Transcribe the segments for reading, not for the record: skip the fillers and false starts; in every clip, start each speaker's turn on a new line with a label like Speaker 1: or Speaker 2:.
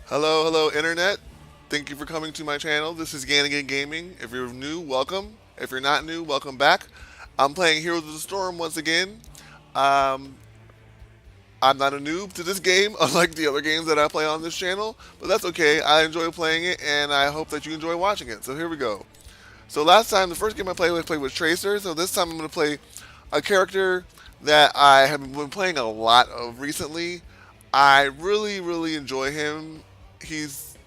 Speaker 1: Hello, hello, Internet. Thank you for coming to my channel. This is Ganigan Gaming. If you're new, welcome. If you're not new, welcome back. I'm playing Heroes of the Storm once again. Um, I'm not a noob to this game, unlike the other games that I play on this channel, but that's okay. I enjoy playing it, and I hope that you enjoy watching it. So here we go. So last time, the first game I played with Tracer. So this time I'm going to play a character that I have been playing a lot of recently. I really enjoy him. He's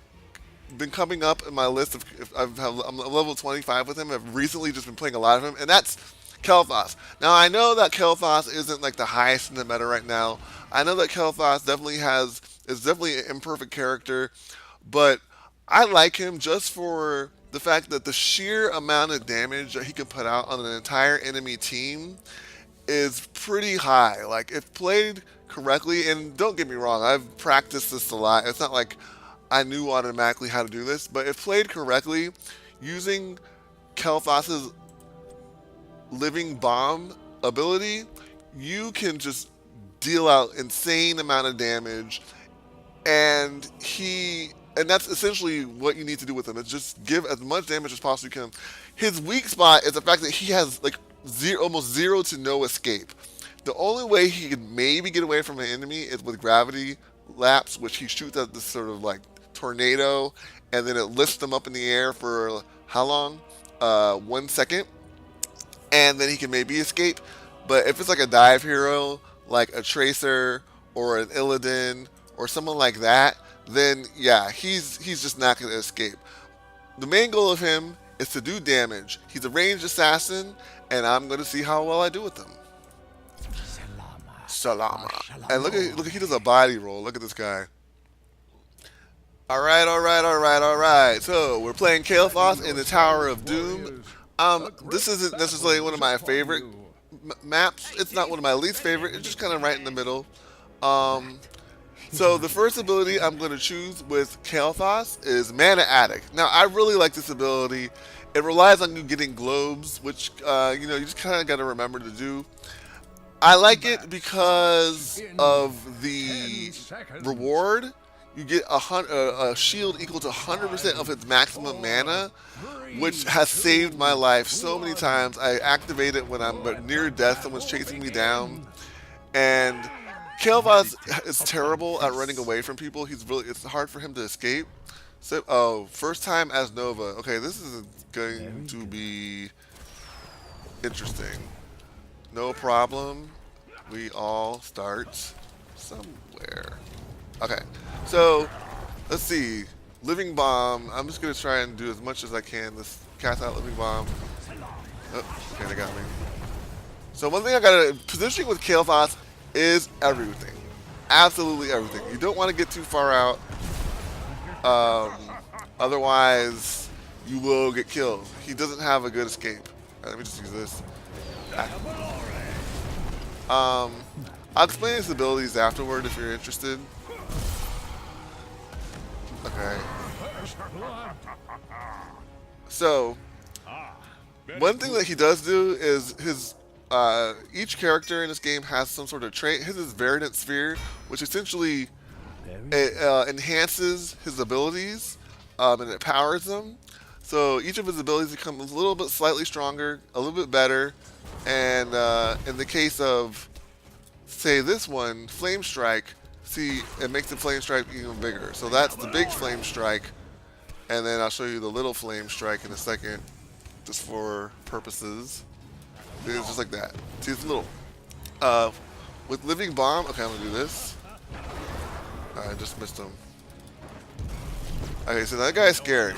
Speaker 1: been coming up in my list of. I'm level 25 with him. I've recently just been playing a lot of him, and that's Kael'thas. Now I know that Kael'thas isn't like the highest in the meta right now. I know that Kael'thas is definitely an imperfect character, but I like him just for the fact that the sheer amount of damage that he can put out on an entire enemy team is pretty high. Like if played correctly, and don't get me wrong, I've practiced this a lot. It's not like I knew automatically how to do this, but if played correctly, using Kael'thas's living bomb ability, you can just deal out insane amount of damage, and that's essentially what you need to do with him. Is just give as much damage as possible you can. His weak spot is the fact that he has like almost zero to no escape. The only way he can maybe get away from an enemy is with gravity lapse, which he shoots at this sort of like tornado, and then it lifts them up in the air for how long? 1 second, and then he can maybe escape. But if it's like a dive hero, like a Tracer or an Illidan or someone like that, then yeah, he's just not going to escape. The main goal of him is to do damage. He's a ranged assassin, and I'm going to see how well I do with him. Salama. And look, he does a body roll. Look at this guy. All right. So we're playing Kael'thas in the Tower of Doom. This isn't necessarily one of my favorite maps. It's not one of my least favorite. It's just kind of right in the middle. Um, so the first ability I'm going to choose with Kael'thas is Mana Addict. Now I really like this ability. It relies on you getting globes, which you just kind of got to remember to do. I like it because of the reward. You get a shield equal to 100% of its maximum mana, which has saved my life so many times. I activate it when I'm near death, someone's chasing me down, and Kael'thas is terrible at running away from people. It's hard for him to escape. So, first time as Nova. Okay, this is going to be interesting. No problem. We all start somewhere. Okay, so let's see. Living Bomb. I'm just gonna try and do as much as I can. This cast out Living Bomb. Oh, okay, they got me. So one thing I gotta positioning with Kael'thas is everything. Absolutely everything. You don't want to get too far out. Otherwise, you will get killed. He doesn't have a good escape. Let me just use this. I'll explain his abilities afterward if you're interested. Okay. So, one thing that he does do is each character in this game has some sort of trait. His is Verdant Sphere, which essentially enhances his abilities and it powers them. So each of his abilities becomes a little bit slightly stronger, a little bit better, and in the case of, say, this one, Flame Strike, see, it makes the Flame Strike even bigger. So that's the big Flame Strike, and then I'll show you the little Flame Strike in a second, just for purposes. It's just like that. See, it's little. With Living Bomb, okay, I'm gonna do this. I just missed him. Okay, so that guy's scary.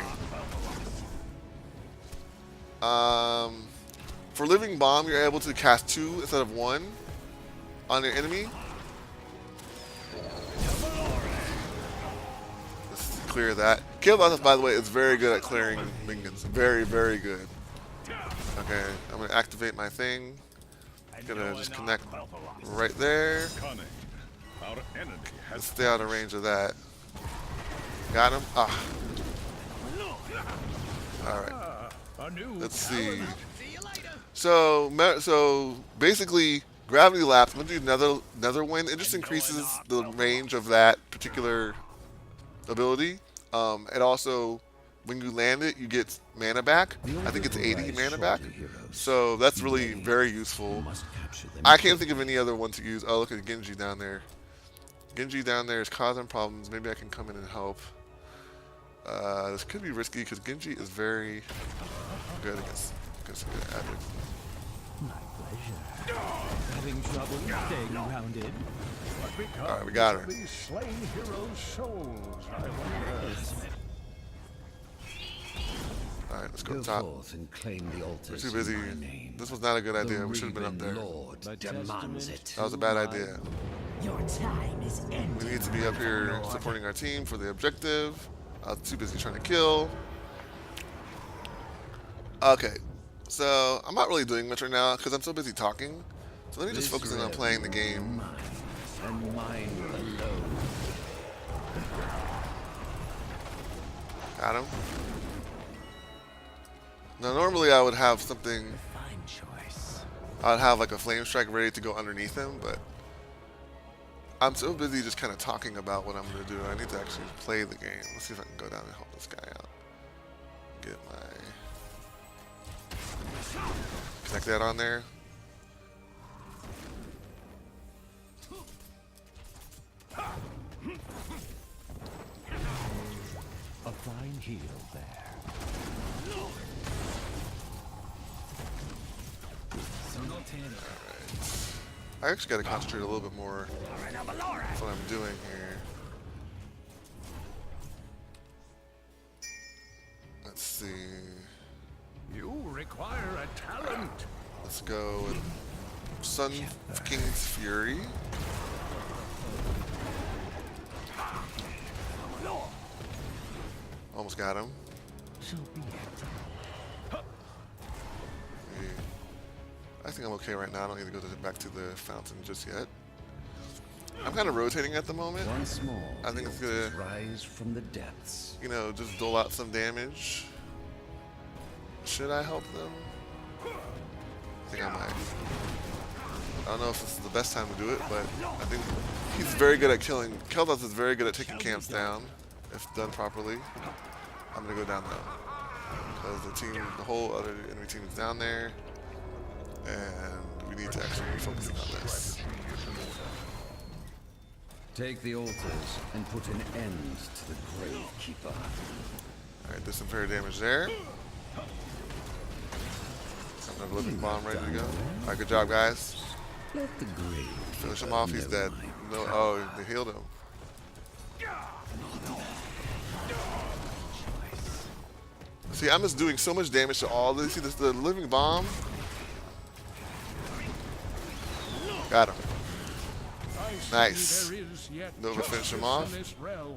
Speaker 1: For Living Bomb, you're able to cast 2 instead of 1 on your enemy. Let's clear that. Kael'thas, by the way, is very good at clearing minions. Very good. Okay, I'm gonna activate my thing. Gonna just connect right there. Let's stay out of range of that. Got him. Ah. All right. Let's see. So basically, Gravity Lapse. I'm gonna do another wind. It just increases the range of that particular ability. It also, when you land it, you get mana back. I think it's 80 mana back. So that's really very useful. I can't think of any other one to use. Oh, look at Genji down there. Genji down there is causing problems. Maybe I can come in and help. This could be risky because Genji is very good against good Addict.
Speaker 2: My pleasure. Having trouble staying grounded?
Speaker 1: Alright, we got her.
Speaker 3: These slain heroes' souls, I wonder.
Speaker 1: Alright, let's go
Speaker 4: Go
Speaker 1: top.
Speaker 4: forth and claim the
Speaker 1: We're
Speaker 4: altars
Speaker 1: too
Speaker 4: in
Speaker 1: busy.
Speaker 4: my name.
Speaker 1: This was not a good idea.
Speaker 4: The
Speaker 1: We should have been up
Speaker 4: Revan
Speaker 1: there.
Speaker 4: Lord demands it.
Speaker 1: That was a bad idea.
Speaker 5: Your time is ending.
Speaker 1: We need to be up here supporting our team for the objective. I was too busy trying to kill. Okay, so I'm not really doing much right now because I'm so busy talking. So let me just focus in on playing the game.
Speaker 4: Mine, and mine alone.
Speaker 1: Got him. Now normally I would have something,
Speaker 5: Fine choice.
Speaker 1: I'd have like a flame strike ready to go underneath him, but I'm so busy just kind of talking about what I'm going to do. I need to actually play the game. Let's see if I can go down and help this guy out. Get my... Connect that on there.
Speaker 2: A fine heal there.
Speaker 1: I actually got to concentrate a little bit more on what I'm doing here. Let's see.
Speaker 3: You require a talent.
Speaker 1: Let's go with Sun King's Fury. Almost got him.
Speaker 2: So be it.
Speaker 1: I think I'm okay right now. I don't need to go back to the fountain just yet. I'm kind of rotating at the moment.
Speaker 4: Once more,
Speaker 1: I think
Speaker 4: the
Speaker 1: it's gonna,
Speaker 4: altars rise from the depths.
Speaker 1: you know, just dole out some damage. Should I help them? I think I might. I don't know if this is the best time to do it, but I think he's very good at killing. Kael'thas is very good at taking camps down, if done properly. I'm gonna go down now because the whole other enemy team is down there, and we need to actually be focusing on this.
Speaker 4: Take the altars and put an end to the Gravekeeper.
Speaker 1: All right, there's some fairy damage there. Another living bomb ready to go. All right, good job, guys.
Speaker 4: Let the grave
Speaker 1: Finish him off. He's dead. No, oh, they healed him. See, I'm just doing so much damage to all this. See, this the living bomb. Got him. Nice. Nova finish him off.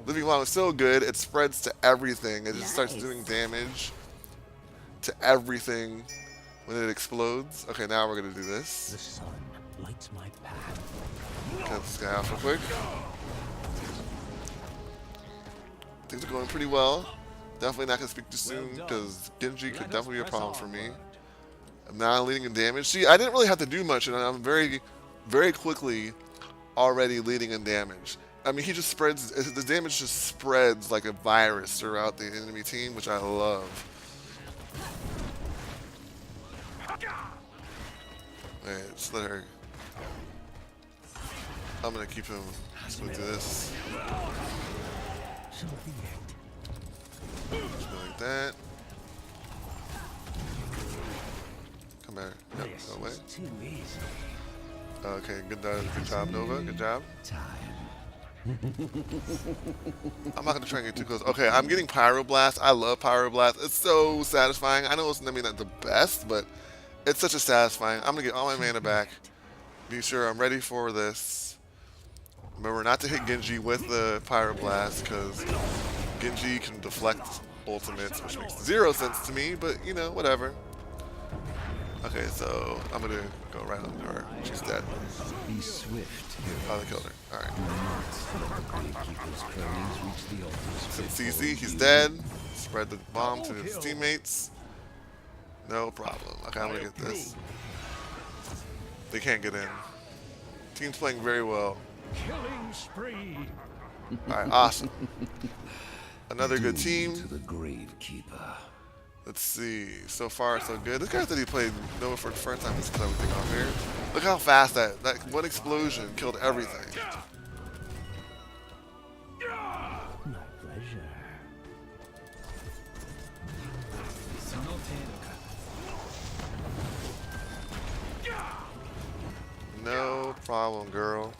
Speaker 1: Living bomb is so good. It spreads to everything. It just starts doing damage to everything when it explodes. Okay, now we're gonna do
Speaker 2: The
Speaker 1: this.
Speaker 2: sun lights my path.
Speaker 1: Cut this guy off real quick. Things are going pretty well. Definitely not gonna speak too soon because Genji could definitely be a problem for me. I'm now leading in damage. See, I didn't really have to do much, and I'm very, very quickly already leading in damage. I mean, he just spreads. The damage just spreads like a virus throughout the enemy team, which I love. Alright, just let her. I'm gonna keep him. Let's go do this.
Speaker 2: So be it.
Speaker 1: Just go like that. Come here. Yep,
Speaker 2: This
Speaker 1: go away.
Speaker 2: is too easy.
Speaker 1: Okay, good job, Nova. Good job.
Speaker 2: Time.
Speaker 1: I'm not gonna try and get too close. Okay, I'm getting Pyroblast. I love Pyroblast. It's so satisfying. I know it's maybe not the best, but it's such a satisfying. I'm gonna get all my mana back. Be sure I'm ready for this. Remember not to hit Genji with the Pyroblast because Genji can deflect ultimates, which makes 0 sense to me, but you know, whatever. Okay, so I'm gonna go right on her. She's dead.
Speaker 4: Be swift,
Speaker 1: Oh,
Speaker 4: heroes.
Speaker 1: they killed her. Alright.
Speaker 4: Do not let the Gravekeeper's cronies reach the altars.
Speaker 1: Some
Speaker 4: before
Speaker 1: CZ, he's
Speaker 4: you.
Speaker 1: dead. Spread the bomb to his teammates. No problem. Okay, I'm gonna get this. They can't get in. Team's playing very well.
Speaker 3: Killing spree.
Speaker 1: Alright, awesome. Another good team.
Speaker 4: To the Gravekeeper.
Speaker 1: Let's see. So far, so good. This guy said he played Nova for the first time. Let's put everything on here. Look how fast that one explosion killed everything.
Speaker 2: My pleasure.
Speaker 1: No problem, girl.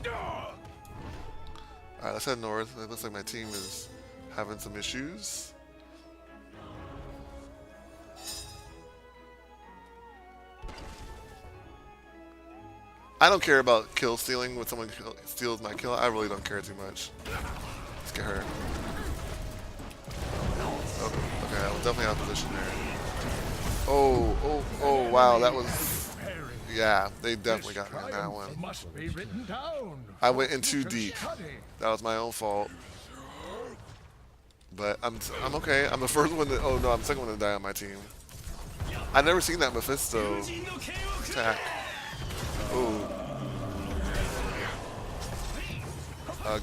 Speaker 1: Alright, let's head north. It looks like my team is having some issues. I don't care about kill stealing when someone steals my kill. I really don't care too much. Let's get her. Oh, okay, I was definitely out of position there. Oh, wow, that was... Yeah, they definitely got me on that one.
Speaker 3: Must be written down.
Speaker 1: I went in too deep. That was my own fault. But I'm okay. I'm the first one to... Oh, no, I'm the second one to die on my team. I've never seen that Mephisto attack. Ooh.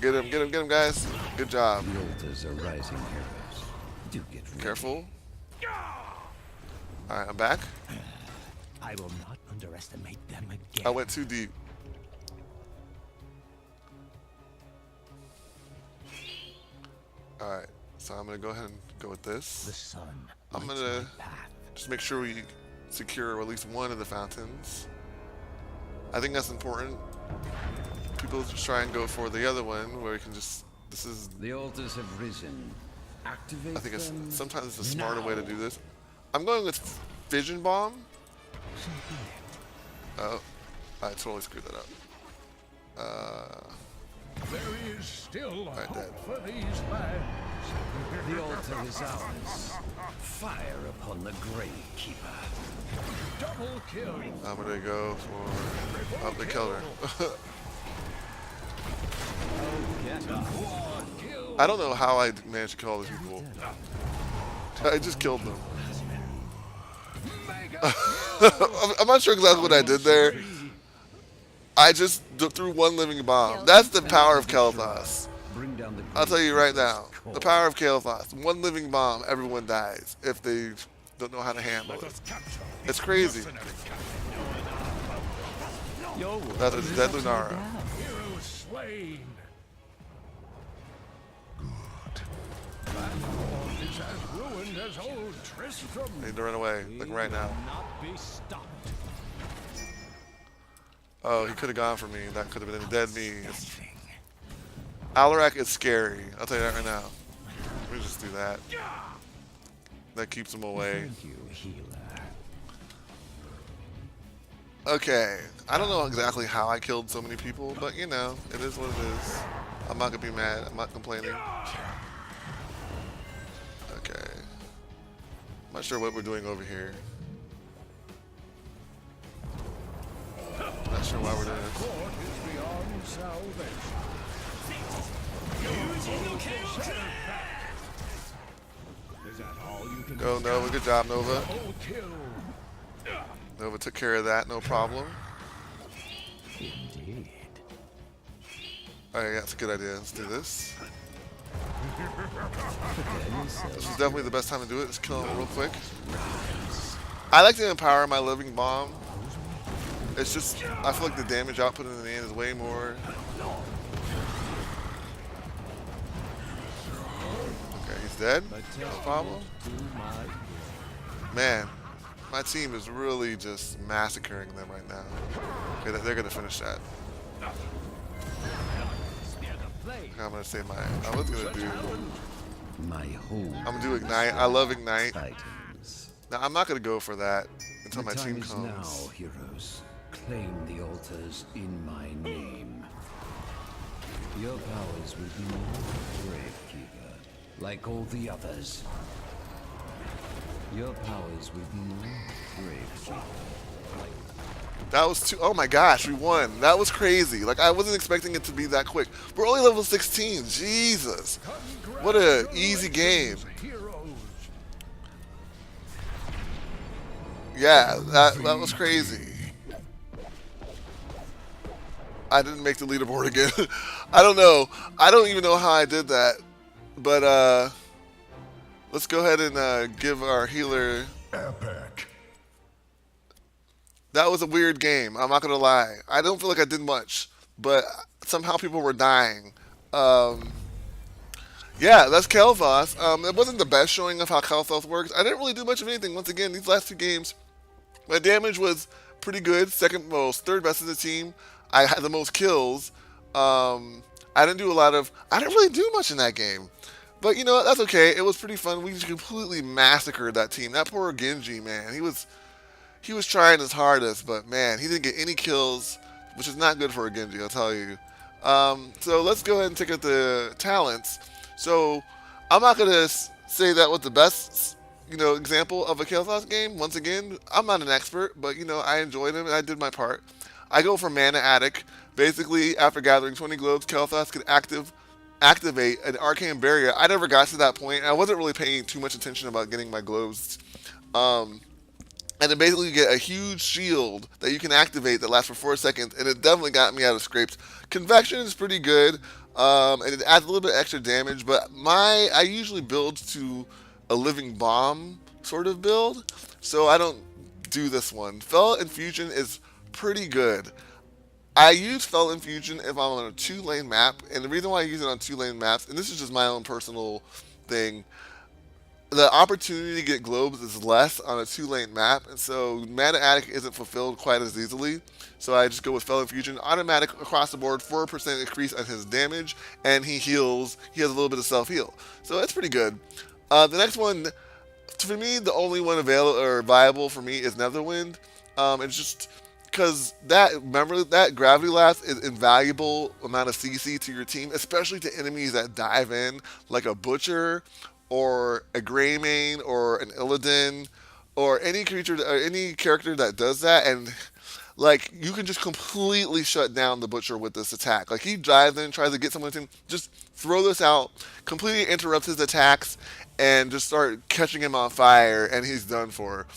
Speaker 1: Get him, guys. Good job.
Speaker 4: The altars are rising heroes. Do get ready.
Speaker 1: Careful. Alright, I'm back.
Speaker 2: I will not underestimate them again.
Speaker 1: I went too deep. Alright, so I'm gonna go ahead and go with
Speaker 2: The
Speaker 1: this.
Speaker 2: sun.
Speaker 1: I'm
Speaker 2: lights
Speaker 1: gonna
Speaker 2: my path.
Speaker 1: just make sure we secure at least one of the fountains. I think that's important. People just try and go for the other one where you can just... This is...
Speaker 4: The altars have risen. Activate
Speaker 1: I think it's
Speaker 4: them.
Speaker 1: sometimes it's a smarter way to do this. I'm going with Fission Bomb. Oh, I totally screwed that up.
Speaker 3: There is still
Speaker 1: Right,
Speaker 3: hope
Speaker 1: dead.
Speaker 3: for these lands.
Speaker 4: The altar is ours. Fire upon the Gravekeeper.
Speaker 3: Double kill.
Speaker 1: I'm gonna go for... Oh, they killed her. I don't know how I managed to kill all these people. I just killed them. I'm not sure exactly what I did there. I just threw one living bomb. That's the power of Kael'thas.
Speaker 4: Bring down the
Speaker 1: I'll tell you right now. The power of Kael'thas. One living bomb, everyone dies if they don't know how to handle it. It's crazy. That is dead Lunara.
Speaker 3: Hero slain. Platform is as ruined as old Tristram.
Speaker 1: I need to run away, like right now.
Speaker 2: Not be stopped.
Speaker 1: Oh, he could have gone for me. That could have been a dead me. Alarak is scary. I'll tell you that right now. Let me just do that. That keeps him away.
Speaker 2: Thank you, healer.
Speaker 1: Okay. I don't know exactly how I killed so many people, but you know, it is what it is. I'm not gonna be mad. I'm not complaining. Okay. I'm not sure what we're doing over here. I'm not sure why we're doing this.
Speaker 3: Court is beyond salvation. Is that all you can
Speaker 1: Go, Nova. Good job, Nova.
Speaker 3: Double kill.
Speaker 1: Nova took care of that. No problem.
Speaker 2: Indeed.
Speaker 1: Alright, yeah, that's a good idea. Let's do this. This is definitely the best time to do it. Just kill him real quick. I like to empower my living bomb. It's just, I feel like the damage output in the end is way more. Okay, he's dead. No problem. Man, my team is really just massacring them right now. Okay, they're gonna finish that. Okay, I'm gonna say I was gonna do.
Speaker 4: My home.
Speaker 1: I'm gonna do ignite. I love ignite.
Speaker 4: Titans.
Speaker 1: Now I'm not gonna go for that until my
Speaker 4: The
Speaker 1: team
Speaker 4: time is
Speaker 1: comes.
Speaker 4: now, heroes. Claim the altars in my name. Your powers will be more Gravekeeper, like all the others. Your powers will be more Gravekeeper.
Speaker 1: That was too. Oh my gosh, we won. That was crazy. Like I wasn't expecting it to be that quick. We're only level 16. Jesus, what a easy game.
Speaker 3: Heroes.
Speaker 1: Yeah, that was crazy. I didn't make the leaderboard again. I don't know. I don't even know how I did that. But let's go ahead and give our healer.
Speaker 3: Epic.
Speaker 1: That was a weird game. I'm not gonna lie. I don't feel like I did much, but somehow people were dying. Yeah, that's Kael'thas. It wasn't the best showing of how Kael'thas works. I didn't really do much of anything. Once again, these last two games, my damage was pretty good. Second most, third best in the team. I had the most kills. I didn't do a lot of. I didn't really do much in that game. But you know what? That's okay. It was pretty fun. We just completely massacred that team. That poor Genji, man. He was trying his hardest, but man, he didn't get any kills, which is not good for a Genji, I'll tell you. So let's go ahead and take out the talents. So I'm not gonna say that was the best, example of a Kael'thas game. Once again, I'm not an expert, but I enjoyed him and I did my part. I go for Mana Attic. Basically, after gathering 20 globes, Kael'thas can activate an arcane barrier. I never got to that point. I wasn't really paying too much attention about getting my globes. And then basically you get a huge shield that you can activate that lasts for 4 seconds, and it definitely got me out of scrapes. Convection is pretty good, and it adds a little bit extra damage, but I usually build to a living bomb sort of build, so I don't do this one. Fell Infusion is pretty good. I use Fell Infusion if I'm on a 2-lane map, and the reason why I use it on 2-lane maps, and this is just my own personal thing, the opportunity to get globes is less on a 2-lane map, and so Mana Attic isn't fulfilled quite as easily. So I just go with Fell Infusion, automatic across the board, 4% increase on his damage, and he heals. He has a little bit of self-heal, so that's pretty good. The next one, for me, the only one available or viable for me is Netherwind. It's just because remember that Gravity Lass is invaluable amount of CC to your team, especially to enemies that dive in, like a Butcher, or a Greymane, or an Illidan, or any creature, or any character that does that, and like you can just completely shut down the Butcher with this attack. Like he dives in, tries to get someone to just throw this out, completely interrupts his attacks, and just start catching him on fire, and he's done for.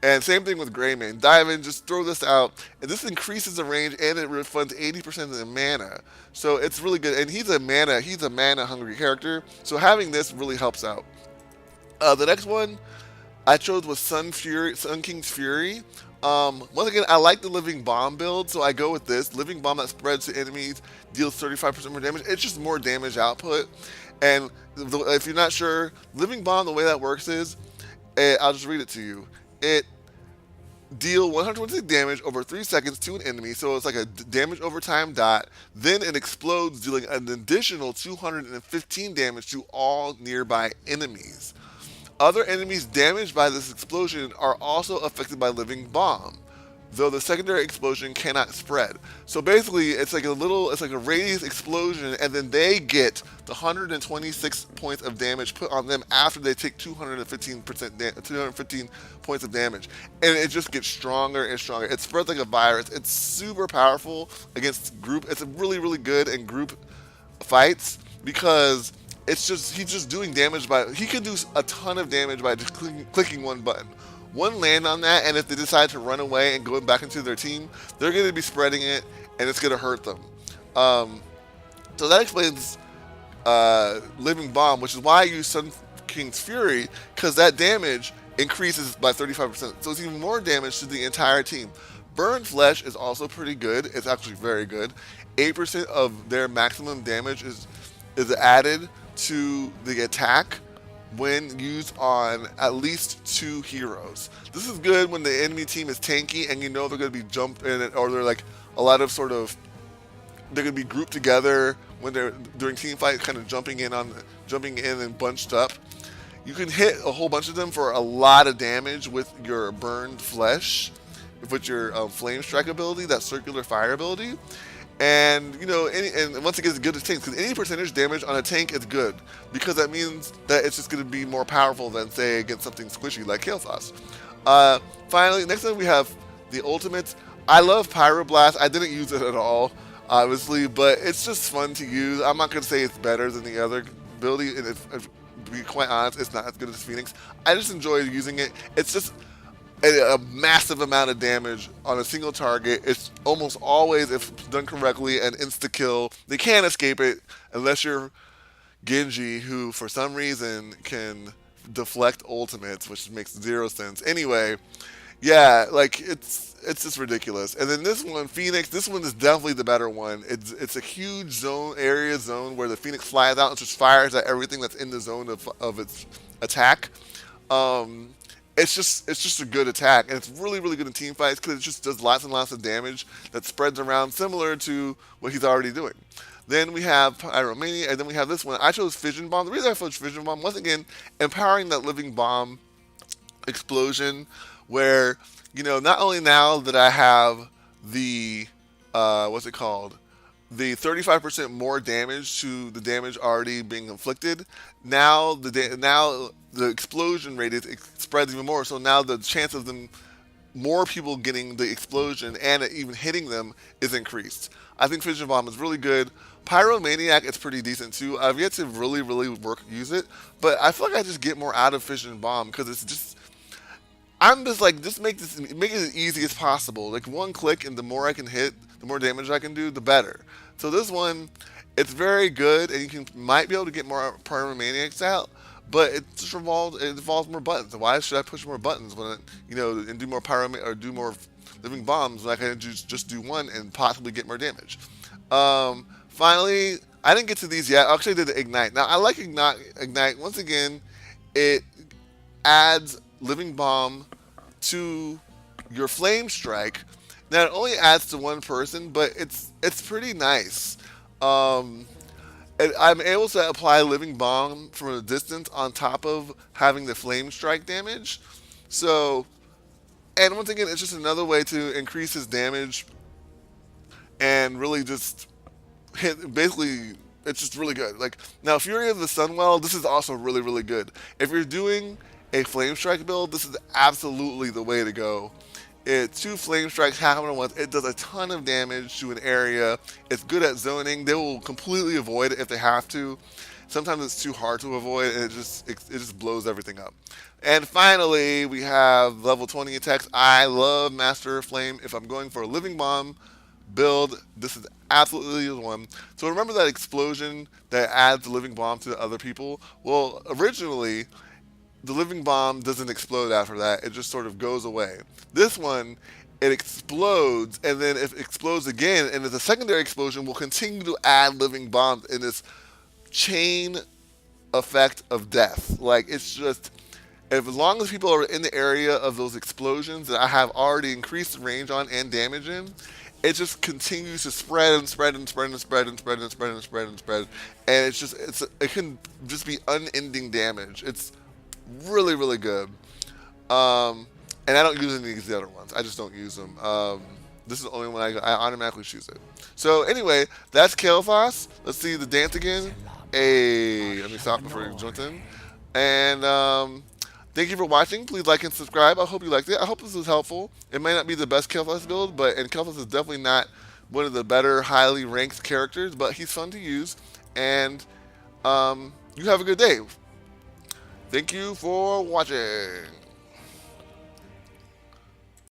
Speaker 1: And same thing with Greymane. Dive in, just throw this out, and this increases the range, and it refunds 80% of the mana. So it's really good. And he's a mana hungry character. So having this really helps out. The next one I chose was Sun King's Fury. Once again, I like the Living Bomb build, so I go with this. Living Bomb that spreads to enemies, deals 35% more damage. It's just more damage output. And if you're not sure, Living Bomb, the way that works is, I'll just read it to you. It deal 126 damage over 3 seconds to an enemy, so it's like a damage over time dot. Then it explodes, dealing an additional 215 damage to all nearby enemies. Other enemies damaged by this explosion are also affected by Living Bomb, though the secondary explosion cannot spread. So basically, it's like a radius explosion, and then they get the 126 points of damage put on them after they take 215 points of damage, and it just gets stronger and stronger. It spreads like a virus. It's super powerful against group. It's really, really good in group fights because he's just doing damage he can do a ton of damage by just clicking one button. One land on that, and if they decide to run away and go back into their team, they're going to be spreading it, and it's going to hurt them. So that explains Living Bomb, which is why I use Sun King's Fury, because that damage increases by 35%. So it's even more damage to the entire team. Burn Flesh is also pretty good. It's actually very good. 8% of their maximum damage is added to the attack when used on at least 2 heroes. This is good when the enemy team is tanky and you know they're going to be jumping, or they're like a lot of they're going to be grouped together when they're during team fight, kind of jumping in and bunched up. You can hit a whole bunch of them for a lot of damage with your Burned Flesh, with your Flame Strike ability, that circular fire ability. And and once again, it's good as tanks, because any percentage damage on a tank is good, because that means that it's just going to be more powerful than, say, against something squishy like Kael'thas. Finally, next up we have the ultimates. I love Pyroblast. I didn't use it at all, obviously, but it's just fun to use. I'm not going to say it's better than the other ability, and to be quite honest, it's not as good as Phoenix. I just enjoy using it. It's just a massive amount of damage on a single target. It's almost always, if done correctly, an insta kill. They can't escape it unless you're Genji, who for some reason can deflect ultimates, which makes zero sense. Anyway, yeah, like it's just ridiculous. And then this one, Phoenix, this one is definitely the better one. It's a huge zone where the Phoenix flies out and just fires at everything that's in the zone of its attack. Um, it's just a good attack, and it's really really good in team fights because it just does lots and lots of damage that spreads around, similar to what he's already doing. Then we have Pyromania, and then we have this one. I chose Fission Bomb. The reason I chose Fission Bomb, once again, empowering that living bomb explosion, where not only now that I have the what's it called, the 35% more damage to the damage already being inflicted. Now the explosion rate spreads even more. So now the chance of them, more people getting the explosion and it even hitting them, is increased. I think Fission Bomb is really good. Pyromaniac is pretty decent too. I've yet to really use it, but I feel like I just get more out of Fission Bomb because it's just, I'm just like, just make it as easy as possible. Like one click, and the more I can hit, the more damage I can do, the better. So this one, it's very good, and you might be able to get more Pyromaniacs out, but it just involves more buttons. Why should I push more buttons when and do more or do more living bombs when I can just do one and possibly get more damage? Finally, I didn't get to these yet. I actually did the Ignite. Now I like Ignite. Once again, it adds living bomb to your flame strike. Now it only adds to one person, but it's pretty nice. And I'm able to apply living bomb from a distance on top of having the flame strike damage. So, and once again, it's just another way to increase his damage and really just hit. Basically, it's just really good. Like now, Fury of the Sunwell, this is also really really good. If you're doing a flame strike build, this is absolutely the way to go. It's 2 flame strikes happen at once. It does a ton of damage to an area. It's good at zoning. They will completely avoid it if they have to. Sometimes it's too hard to avoid, and it just blows everything up. And finally, we have level 20 attacks. I love Master of Flame. If I'm going for a living bomb build, this is absolutely the one. So remember that explosion that adds the living bomb to the other people? Well, originally, the living bomb doesn't explode after that. It just sort of goes away. This one, it explodes, and then if it explodes again, and the secondary explosion will continue to add living bombs in this chain effect of death. Like, it's just, as long as people are in the area of those explosions that I have already increased the range on and damage in, it just continues to spread and spread and spread and spread and spread and spread and spread and spread, and it can just be unending damage. It's really really good. And I don't use any of the other ones. I just don't use them. This is the only one I automatically choose it. So anyway, that's Kael'thas. Let's see the dance again. Hey, let me stop before you jump in. And thank you for watching. Please like and subscribe. I hope you liked it. I hope this was helpful. It may not be the best Kael'thas build, and Kael'thas is definitely not one of the better highly ranked characters, but he's fun to use. And you have a good day. Thank you for watching.